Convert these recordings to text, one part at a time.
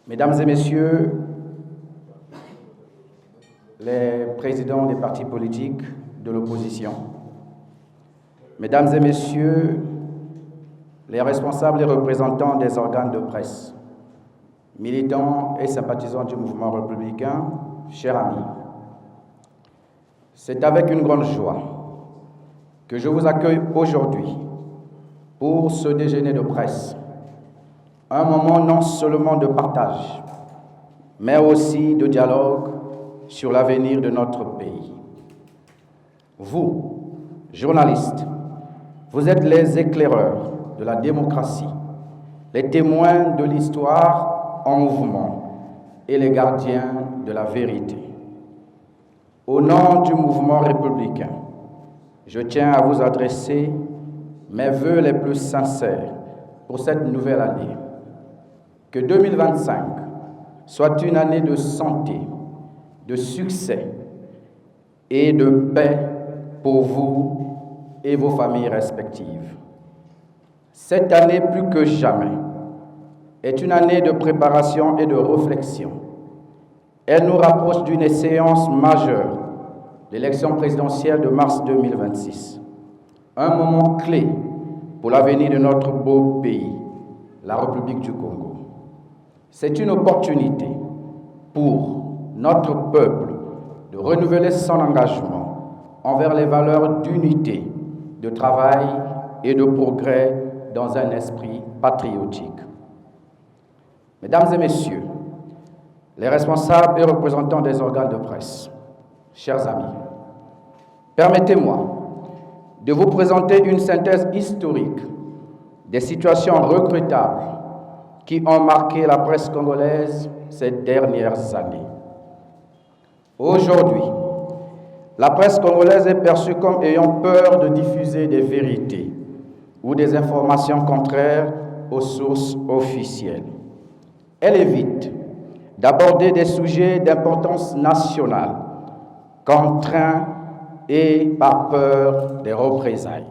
Mesdames et messieurs, les présidents des partis politiques de l'opposition, mesdames et messieurs, les responsables et représentants des organes de presse, militants et sympathisants du mouvement républicain, chers amis, c'est avec une grande joie que je vous accueille aujourd'hui pour ce déjeuner de presse, un moment non seulement de partage, mais aussi de dialogue sur l'avenir de notre pays. Vous, journalistes, vous êtes les éclaireurs de la démocratie, les témoins de l'histoire en mouvement et les gardiens de la vérité. Au nom du mouvement républicain, je tiens à vous adresser mes vœux les plus sincères pour cette nouvelle année. Que 2025 soit une année de santé, de succès et de paix pour vous et vos familles respectives. Cette année, plus que jamais, est une année de préparation et de réflexion. Elle nous rapproche d'une échéance majeure, l'élection présidentielle de mars 2026. Un moment clé pour l'avenir de notre beau pays, la République du Congo. C'est une opportunité pour notre peuple de renouveler son engagement envers les valeurs d'unité, de travail et de progrès dans un esprit patriotique. Mesdames et messieurs, les responsables et représentants des organes de presse, chers amis, permettez-moi de vous présenter une synthèse historique des situations regrettables qui ont marqué la presse congolaise ces dernières années. Aujourd'hui, la presse congolaise est perçue comme ayant peur de diffuser des vérités ou des informations contraires aux sources officielles. Elle évite d'aborder des sujets d'importance nationale, contraints et par peur des représailles.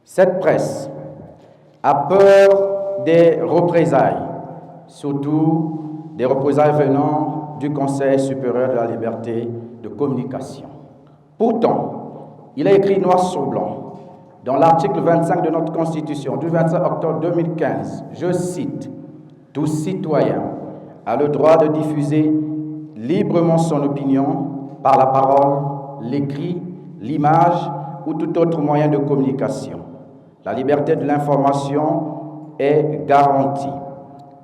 Cette presse a peur des représailles, surtout des représailles venant du Conseil supérieur de la liberté de communication. Pourtant, il est écrit noir sur blanc dans l'article 25 de notre Constitution du 25 octobre 2015, je cite, « Tout citoyen a le droit de diffuser librement son opinion par la parole, l'écrit, l'image ou tout autre moyen de communication. La liberté de l'information est garantie.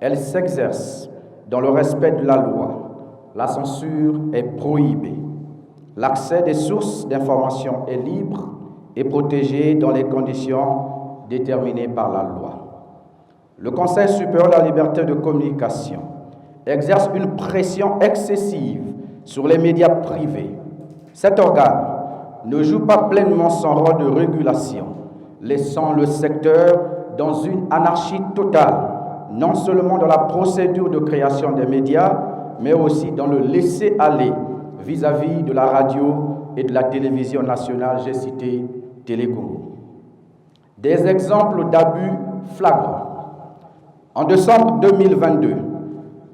Elle s'exerce dans le respect de la loi. La censure est prohibée. L'accès des sources d'information est libre et protégé dans les conditions déterminées par la loi. Le Conseil supérieur de la liberté de communication exerce une pression excessive sur les médias privés. Cet organe ne joue pas pleinement son rôle de régulation, laissant le secteur dans une anarchie totale, non seulement dans la procédure de création des médias, mais aussi dans le laisser-aller vis-à-vis de la radio et de la télévision nationale, j'ai cité Télécongo. Des exemples d'abus flagrants. En décembre 2022,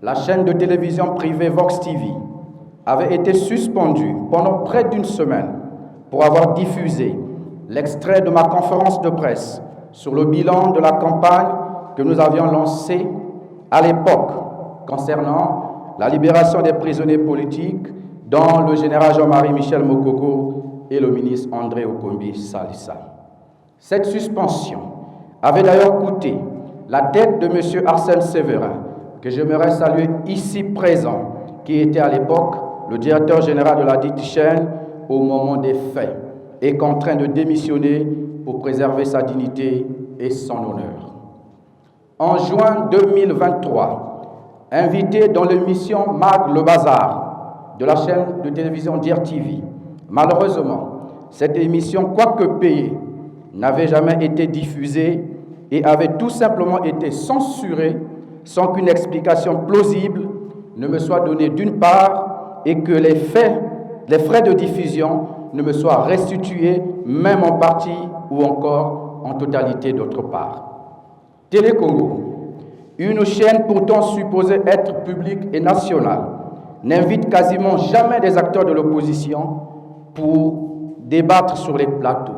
la chaîne de télévision privée Vox TV avait été suspendue pendant près d'une semaine pour avoir diffusé l'extrait de ma conférence de presse sur le bilan de la campagne que nous avions lancée à l'époque concernant la libération des prisonniers politiques, dont le général Jean-Marie Michel Mokoko et le ministre André Okombi Salissa. Cette suspension avait d'ailleurs coûté la tête de M. Arsène Séverin, que j'aimerais saluer ici présent, qui était à l'époque le directeur général de la dite chaîne au moment des faits, et contraint de démissionner pour préserver sa dignité et son honneur. En juin 2023, invité dans l'émission Mag le Bazar de la chaîne de télévision Dire TV, malheureusement, cette émission, quoique payée, n'avait jamais été diffusée et avait tout simplement été censurée sans qu'une explication plausible ne me soit donnée d'une part et que les frais de diffusion ne me soient restitués, même en partie ou encore en totalité d'autre part. Télécongo, Une chaîne pourtant supposée être publique et nationale n'invite quasiment jamais des acteurs de l'opposition pour débattre sur les plateaux.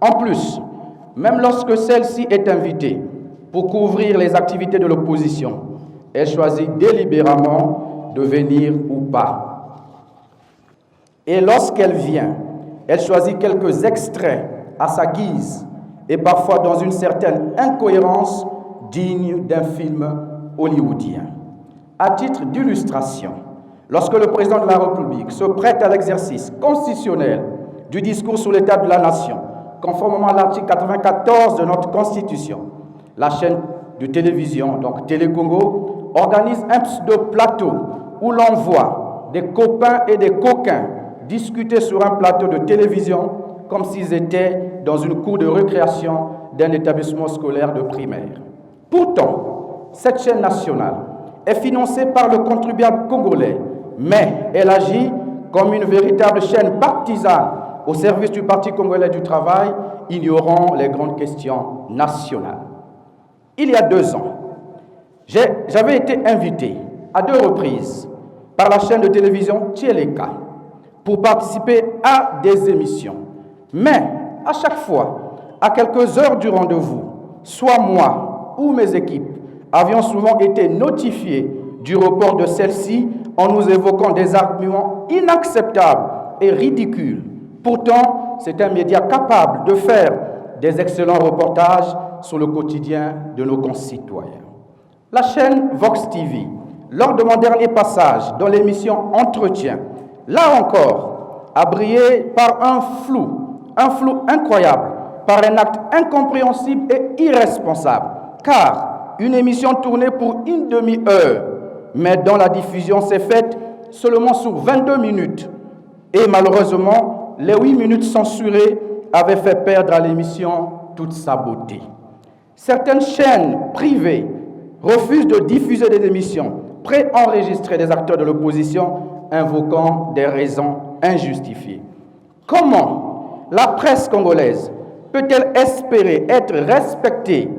En plus, même lorsque celle-ci est invitée pour couvrir les activités de l'opposition, elle choisit délibérément de venir ou pas. Et lorsqu'elle vient, elle choisit quelques extraits à sa guise et parfois dans une certaine incohérence digne d'un film hollywoodien. À titre d'illustration, lorsque le président de la République se prête à l'exercice constitutionnel du discours sur l'état de la nation, conformément à l'article 94 de notre Constitution, la chaîne de télévision, donc Télé Congo, organise un pseudo-plateau où l'on voit des copains et des coquins discuter sur un plateau de télévision comme s'ils étaient dans une cour de récréation d'un établissement scolaire de primaire. Pourtant, cette chaîne nationale est financée par le contribuable congolais, mais elle agit comme une véritable chaîne partisane au service du Parti congolais du travail, ignorant les grandes questions nationales. Il y a 2 ans, j'avais été invité à 2 reprises par la chaîne de télévision Tcheleka pour participer à des émissions. Mais à chaque fois, à quelques heures du rendez-vous, soit moi ou mes équipes avions souvent été notifiés du report de celle-ci en nous évoquant des arguments inacceptables et ridicules. Pourtant, c'est un média capable de faire des excellents reportages sur le quotidien de nos concitoyens. La chaîne Vox TV, lors de mon dernier passage dans l'émission Entretien, là encore, a brillé par un flou incroyable, par un acte incompréhensible et irresponsable, car une émission tournée pour une demi-heure, mais dont la diffusion s'est faite seulement sur 22 minutes. Et malheureusement, les 8 minutes censurées avaient fait perdre à l'émission toute sa beauté. Certaines chaînes privées refusent de diffuser des émissions préenregistrées des acteurs de l'opposition, invoquant des raisons injustifiées. Comment la presse congolaise peut-elle espérer être respectée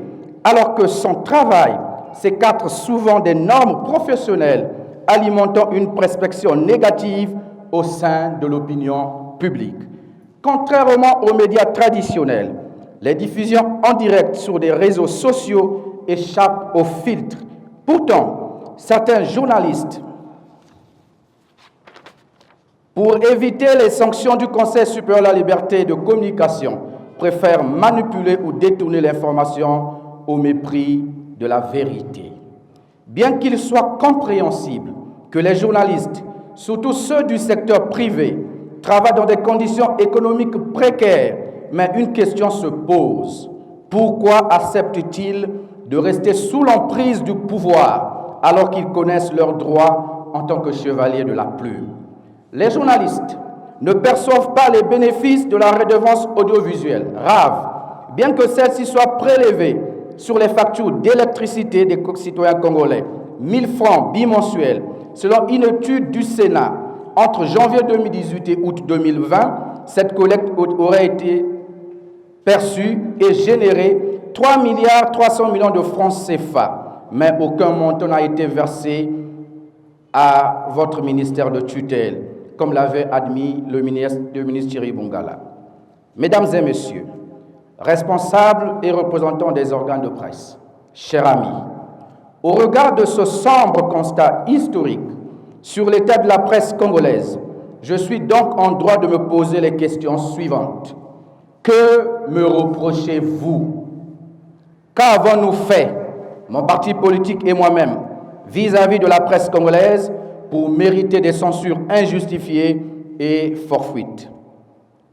alors que son travail s'écarte souvent des normes professionnelles, alimentant une perception négative au sein de l'opinion publique? Contrairement aux médias traditionnels, les diffusions en direct sur des réseaux sociaux échappent aux filtres. Pourtant, certains journalistes, pour éviter les sanctions du Conseil supérieur de la liberté de communication, préfèrent manipuler ou détourner l'information au mépris de la vérité. Bien qu'il soit compréhensible que les journalistes, surtout ceux du secteur privé, travaillent dans des conditions économiques précaires, mais une question se pose. Pourquoi acceptent-ils de rester sous l'emprise du pouvoir alors qu'ils connaissent leurs droits en tant que chevaliers de la plume? Les journalistes ne perçoivent pas les bénéfices de la redevance audiovisuelle, RAV, bien que celle-ci soit prélevée sur les factures d'électricité des citoyens congolais, 1000 francs bimensuels, selon une étude du Sénat. Entre janvier 2018 et août 2020, cette collecte aurait été perçue et généré 3,3 milliards de francs CFA, mais aucun montant n'a été versé à votre ministère de tutelle, comme l'avait admis le ministre Thierry Bongala. Mesdames et messieurs, responsables et représentants des organes de presse, chers amis, au regard de ce sombre constat historique sur l'état de la presse congolaise, je suis donc en droit de me poser les questions suivantes. Que me reprochez-vous? Qu'avons-nous fait, mon parti politique et moi-même, vis-à-vis de la presse congolaise pour mériter des censures injustifiées et fortuites?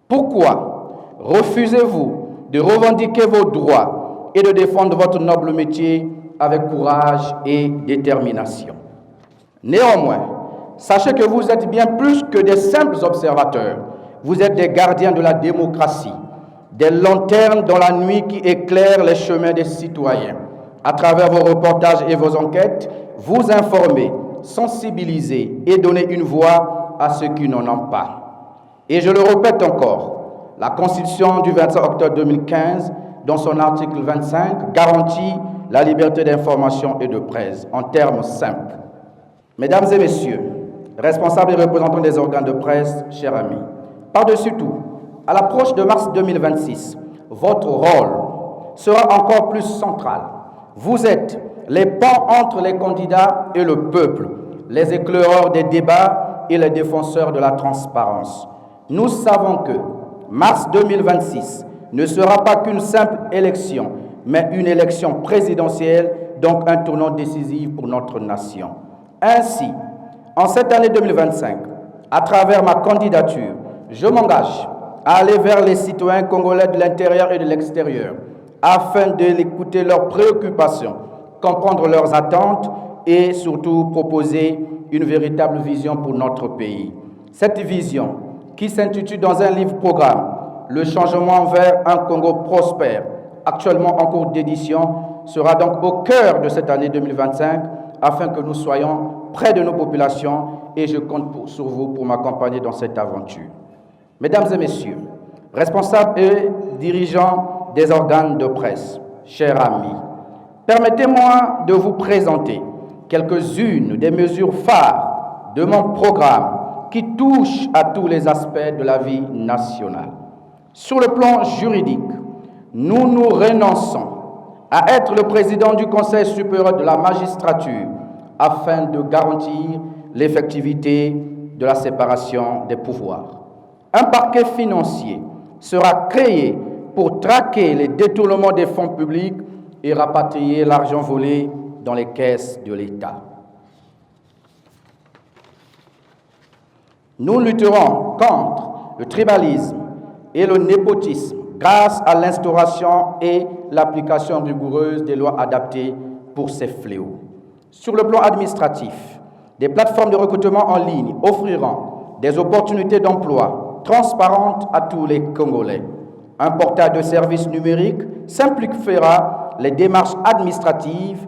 Pourquoi refusez-vous de revendiquer vos droits et de défendre votre noble métier avec courage et détermination? Néanmoins, sachez que vous êtes bien plus que des simples observateurs. Vous êtes des gardiens de la démocratie, des lanternes dans la nuit qui éclairent les chemins des citoyens. À travers vos reportages et vos enquêtes, vous informez, sensibilisez et donnez une voix à ceux qui n'en ont pas. Et je le répète encore, la Constitution du 25 octobre 2015, dans son article 25, garantit la liberté d'information et de presse, en termes simples. Mesdames et messieurs, responsables et représentants des organes de presse, chers amis, par-dessus tout, à l'approche de mars 2026, votre rôle sera encore plus central. Vous êtes les ponts entre les candidats et le peuple, les éclaireurs des débats et les défenseurs de la transparence. Nous savons que mars 2026 ne sera pas qu'une simple élection, mais une élection présidentielle, donc un tournant décisif pour notre nation. Ainsi, en cette année 2025, à travers ma candidature, je m'engage à aller vers les citoyens congolais de l'intérieur et de l'extérieur, afin de l'écouter leurs préoccupations, comprendre leurs attentes et surtout proposer une véritable vision pour notre pays. Cette vision, qui s'intitule dans un livre-programme « Le changement vers un Congo prospère », actuellement en cours d'édition, sera donc au cœur de cette année 2025 afin que nous soyons près de nos populations et je compte sur vous pour m'accompagner dans cette aventure. Mesdames et messieurs, responsables et dirigeants des organes de presse, chers amis, permettez-moi de vous présenter quelques-unes des mesures phares de mon programme qui touchent à tous les aspects de la vie nationale. Sur le plan juridique, nous nous renonçons à être le président du Conseil supérieur de la magistrature afin de garantir l'effectivité de la séparation des pouvoirs. Un parquet financier sera créé pour traquer les détournements des fonds publics et rapatrier l'argent volé dans les caisses de l'État. Nous lutterons contre le tribalisme et le népotisme grâce à l'instauration et l'application rigoureuse des lois adaptées pour ces fléaux. Sur le plan administratif, des plateformes de recrutement en ligne offriront des opportunités d'emploi transparentes à tous les Congolais. Un portail de services numériques simplifiera les démarches administratives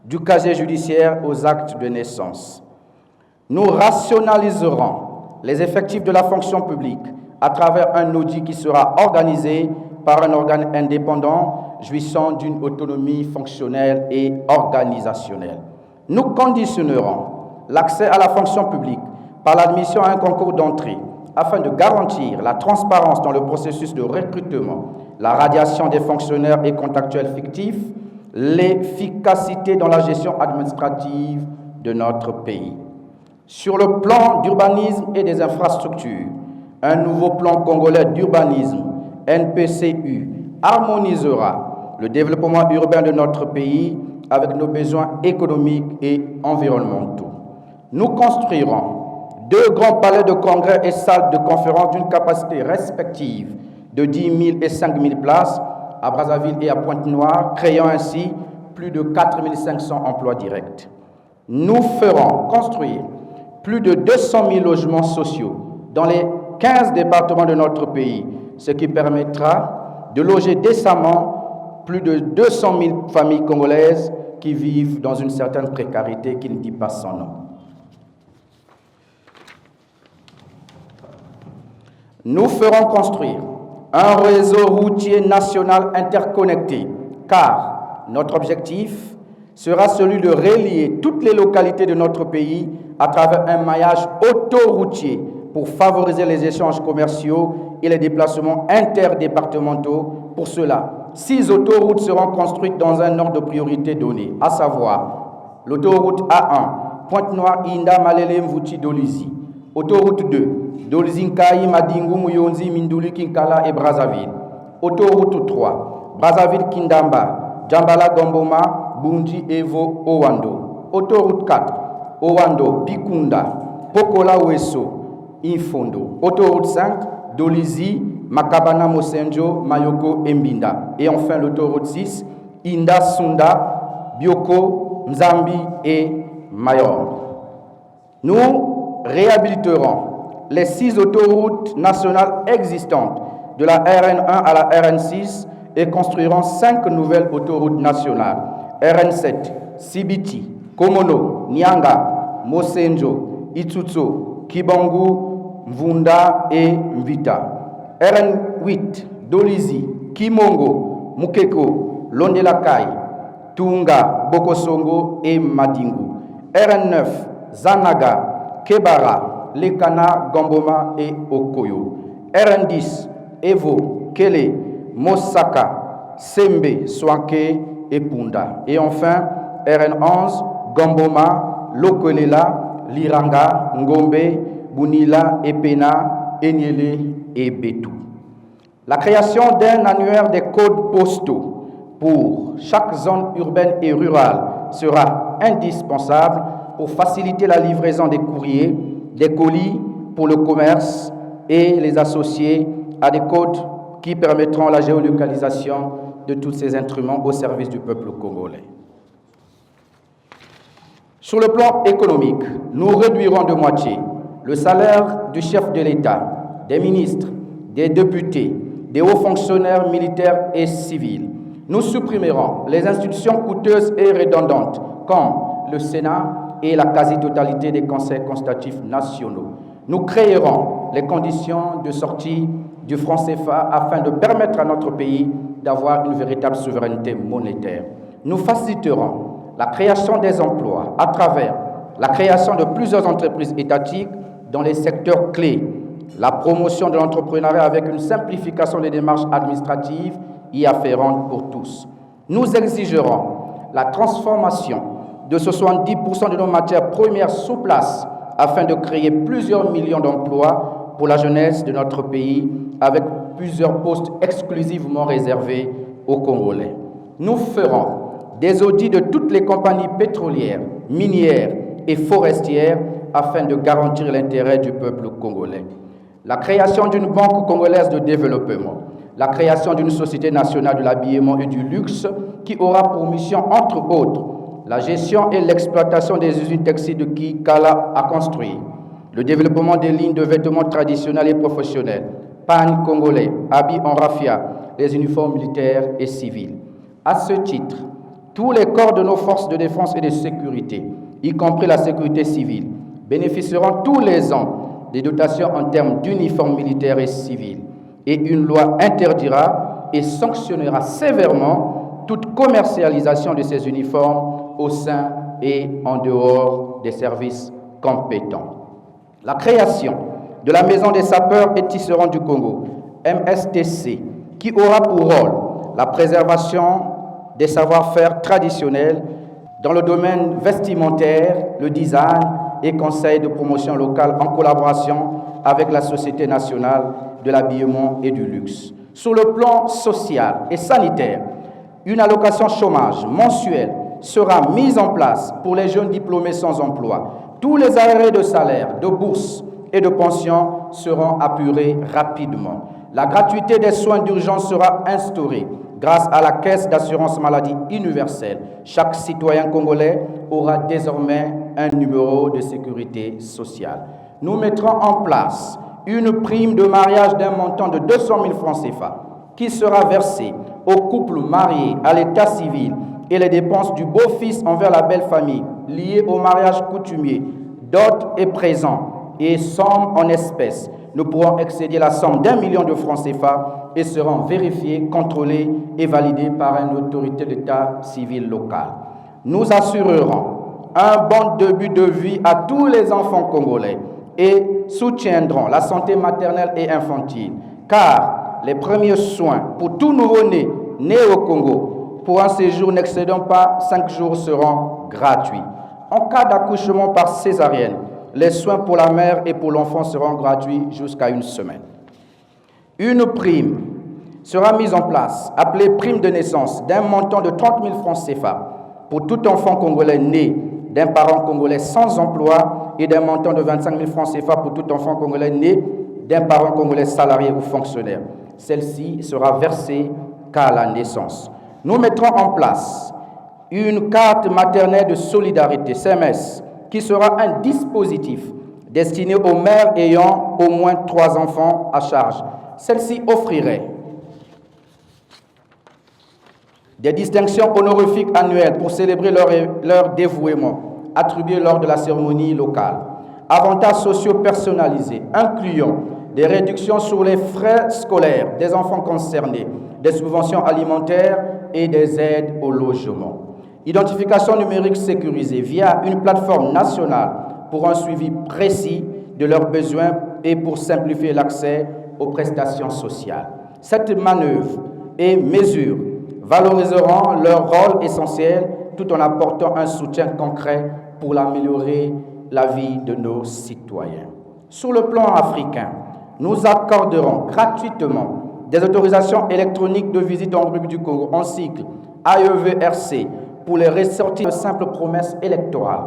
du casier judiciaire aux actes de naissance. Nous rationaliserons les effectifs de la fonction publique à travers un audit qui sera organisé par un organe indépendant jouissant d'une autonomie fonctionnelle et organisationnelle. Nous conditionnerons l'accès à la fonction publique par l'admission à un concours d'entrée afin de garantir la transparence dans le processus de recrutement, la radiation des fonctionnaires et contractuels fictifs, l'efficacité dans la gestion administrative de notre pays. Sur le plan d'urbanisme et des infrastructures, un nouveau plan congolais d'urbanisme, NPCU, harmonisera le développement urbain de notre pays avec nos besoins économiques et environnementaux. Nous construirons 2 grands palais de congrès et salles de conférence d'une capacité respective de 10 000 et 5 000 places à Brazzaville et à Pointe-Noire, créant ainsi plus de 4 500 emplois directs. Nous ferons construire plus de 200 000 logements sociaux dans les 15 départements de notre pays, ce qui permettra de loger décemment plus de 200 000 familles congolaises qui vivent dans une certaine précarité qui ne dit pas son nom. Nous ferons construire un réseau routier national interconnecté, car notre objectif sera celui de relier toutes les localités de notre pays à travers un maillage autoroutier pour favoriser les échanges commerciaux et les déplacements interdépartementaux. Pour cela, 6 autoroutes seront construites dans un ordre de priorité donné, à savoir l'autoroute A1, Pointe-Noire, Inda, Malele, Mvouti, Dolizy. Autoroute 2, Dolizy-Nkayi, Madingu, Muyonzi, Minduli, Kinkala et Brazzaville. Autoroute 3, Brazzaville-Kindamba, Djambala, Gomboma, Bundi, Evo, Owando. Autoroute 4, Owando, Pikunda, Pokola, Weso, Infondo. Autoroute 5, Dolizy, Makabana, Mosenjo, Mayoko et Mbinda. Et enfin l'autoroute 6, Inda, Sunda, Bioko, Nzambi et Mayor. Nous réhabiliterons les 6 autoroutes nationales existantes de la RN1 à la RN6 et construirons 5 nouvelles autoroutes nationales. RN7, Sibiti, Komono, Nyanga, Mosenjo, Itsutso, Kibangu, Mvunda et Mvita. RN8, Dolizy, Kimongo, Mukeko, Londelakai, Tunga, Bokosongo et Madingu. RN9, Zanaga, Kebara, Lekana, Gamboma et Okoyo. RN10, Evo, Kele, Mosaka, Sembe, Swanke et Punda. Et enfin, RN11, Gamboma, Lokolela, Liranga, Ngombe, Bunila, Epena, Enyele et Betou. La création d'un annuaire des codes postaux pour chaque zone urbaine et rurale sera indispensable pour faciliter la livraison des courriers, des colis pour le commerce et les associer à des codes qui permettront la géolocalisation de tous ces instruments au service du peuple congolais. Sur le plan économique, nous réduirons de moitié le salaire du chef de l'État, des ministres, des députés, des hauts fonctionnaires militaires et civils. Nous supprimerons les institutions coûteuses et redondantes comme le Sénat et la quasi-totalité des conseils consultatifs nationaux. Nous créerons les conditions de sortie du franc CFA afin de permettre à notre pays d'avoir une véritable souveraineté monétaire. Nous faciliterons la création des emplois à travers la création de plusieurs entreprises étatiques dans les secteurs clés, la promotion de l'entrepreneuriat avec une simplification des démarches administratives y afférentes pour tous. Nous exigerons la transformation de 70% de nos matières premières sous place afin de créer plusieurs millions d'emplois pour la jeunesse de notre pays avec plusieurs postes exclusivement réservés aux Congolais. Nous ferons des audits de toutes les compagnies pétrolières, minières et forestières afin de garantir l'intérêt du peuple congolais. La création d'une banque congolaise de développement, la création d'une société nationale de l'habillement et du luxe qui aura pour mission, entre autres, la gestion et l'exploitation des usines textiles qui Kala a construit, le développement des lignes de vêtements traditionnels et professionnels, pan-congolais, habits en raffia, les uniformes militaires et civils. À ce titre, tous les corps de nos forces de défense et de sécurité, y compris la sécurité civile, bénéficieront tous les ans des dotations en termes d'uniformes militaires et civils. Et une loi interdira et sanctionnera sévèrement toute commercialisation de ces uniformes au sein et en dehors des services compétents. La création de la Maison des sapeurs et tisserands du Congo, MSTC, qui aura pour rôle la préservation des savoir-faire traditionnels dans le domaine vestimentaire, le design et conseil de promotion locale en collaboration avec la Société nationale de l'habillement et du luxe. Sur le plan social et sanitaire, une allocation chômage mensuelle sera mise en place pour les jeunes diplômés sans emploi. Tous les arrêts de salaire, de bourse et de pension seront apurés rapidement. La gratuité des soins d'urgence sera instaurée grâce à la Caisse d'assurance maladie universelle. Chaque citoyen congolais aura désormais un numéro de sécurité sociale. Nous mettrons en place une prime de mariage d'un montant de 200 000 francs CFA qui sera versée aux couples mariés à l'état civil et les dépenses du beau-fils envers la belle famille liées au mariage coutumier, dot et présent et somme en espèces ne pourront excéder la somme d'1 million de francs CFA et seront vérifiés, contrôlés et validés par une autorité d'état civil local. Nous assurerons un bon début de vie à tous les enfants congolais et soutiendrons la santé maternelle et infantile, car les premiers soins pour tout nouveau-né né au Congo pour un séjour n'excédant pas 5 jours seront gratuits. En cas d'accouchement par césarienne, les soins pour la mère et pour l'enfant seront gratuits jusqu'à 1 semaine. Une prime sera mise en place, appelée prime de naissance, d'un montant de 30 000 francs CFA pour tout enfant congolais né d'un parent congolais sans emploi et d'un montant de 25 000 francs CFA pour tout enfant congolais né d'un parent congolais salarié ou fonctionnaire. Celle-ci sera versée qu'à la naissance. Nous mettrons en place une carte maternelle de solidarité, CMS, qui sera un dispositif destiné aux mères ayant au moins 3 enfants à charge. Celle-ci offrirait des distinctions honorifiques annuelles pour célébrer leur dévouement, attribuées lors de la cérémonie locale. Avantages sociaux personnalisés, incluant des réductions sur les frais scolaires des enfants concernés, des subventions alimentaires et des aides au logement. Identification numérique sécurisée via une plateforme nationale pour un suivi précis de leurs besoins et pour simplifier l'accès aux prestations sociales. Cette manœuvre et mesure valoriseront leur rôle essentiel tout en apportant un soutien concret pour améliorer la vie de nos citoyens. Sur le plan africain, nous accorderons gratuitement des autorisations électroniques de visite en République du Congo en cycle AEVRC pour les ressortir de simples promesses électorales.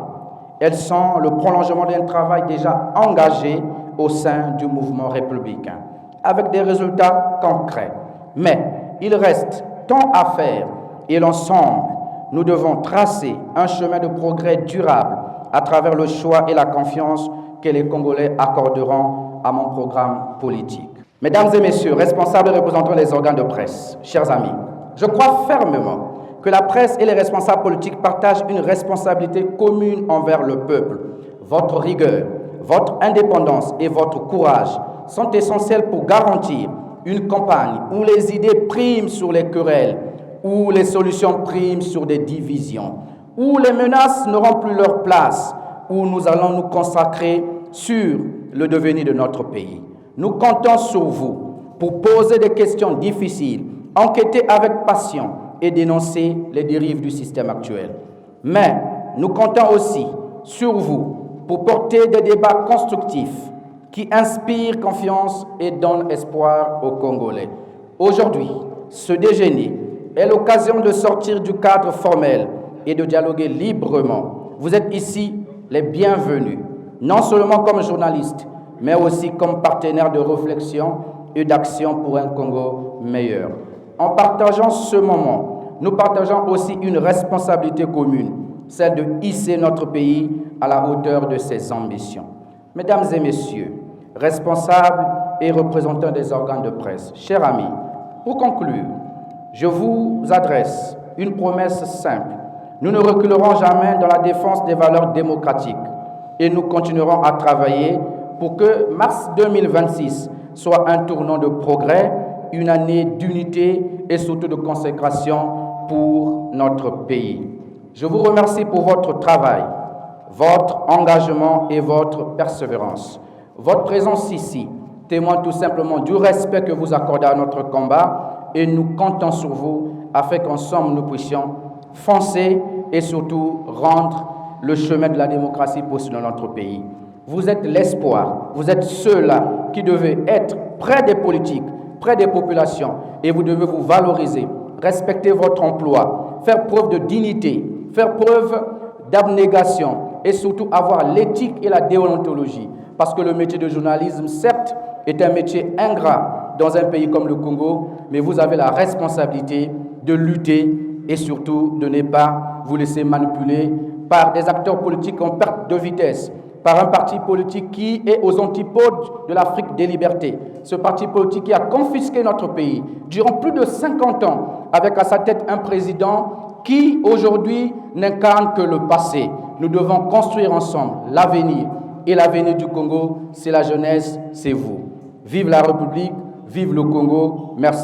Elles sont le prolongement d'un travail déjà engagé au sein du mouvement républicain, avec des résultats concrets. Mais il reste tant à faire et l'ensemble, nous devons tracer un chemin de progrès durable à travers le choix et la confiance que les Congolais accorderont à mon programme politique. Mesdames et messieurs, responsables et représentants des organes de presse, chers amis, je crois fermement que la presse et les responsables politiques partagent une responsabilité commune envers le peuple. Votre rigueur, votre indépendance et votre courage sont essentiels pour garantir une campagne où les idées priment sur les querelles, où les solutions priment sur des divisions, où les menaces n'auront plus leur place, où nous allons nous consacrer sur le devenir de notre pays. Nous comptons sur vous pour poser des questions difficiles, enquêter avec passion et dénoncer les dérives du système actuel. Mais nous comptons aussi sur vous pour porter des débats constructifs qui inspirent confiance et donnent espoir aux Congolais. Aujourd'hui, ce déjeuner est l'occasion de sortir du cadre formel et de dialoguer librement. Vous êtes ici les bienvenus, non seulement comme journalistes, mais aussi comme partenaires de réflexion et d'action pour un Congo meilleur. En partageant ce moment, nous partageons aussi une responsabilité commune, celle de hisser notre pays à la hauteur de ses ambitions. Mesdames et messieurs, responsables et représentants des organes de presse, chers amis, pour conclure, je vous adresse une promesse simple. Nous ne reculerons jamais dans la défense des valeurs démocratiques et nous continuerons à travailler pour que mars 2026 soit un tournant de progrès, une année d'unité et surtout de consécration pour notre pays. Je vous remercie pour votre travail, votre engagement et votre persévérance. Votre présence ici témoigne tout simplement du respect que vous accordez à notre combat et nous comptons sur vous afin qu'ensemble nous puissions foncer et surtout rendre le chemin de la démocratie possible dans notre pays. Vous êtes l'espoir, vous êtes ceux-là qui devez être près des politiques, près des populations et vous devez vous valoriser, respecter votre emploi, faire preuve de dignité, faire preuve d'abnégation et surtout avoir l'éthique et la déontologie. Parce que le métier de journalisme, certes, est un métier ingrat dans un pays comme le Congo, mais vous avez la responsabilité de lutter et surtout de ne pas vous laisser manipuler par des acteurs politiques en perte de vitesse, par un parti politique qui est aux antipodes de l'Afrique des libertés. Ce parti politique qui a confisqué notre pays durant plus de 50 ans, avec à sa tête un président qui aujourd'hui n'incarne que le passé. Nous devons construire ensemble l'avenir. Et l'avenir du Congo, c'est la jeunesse, c'est vous. Vive la République, vive le Congo. Merci.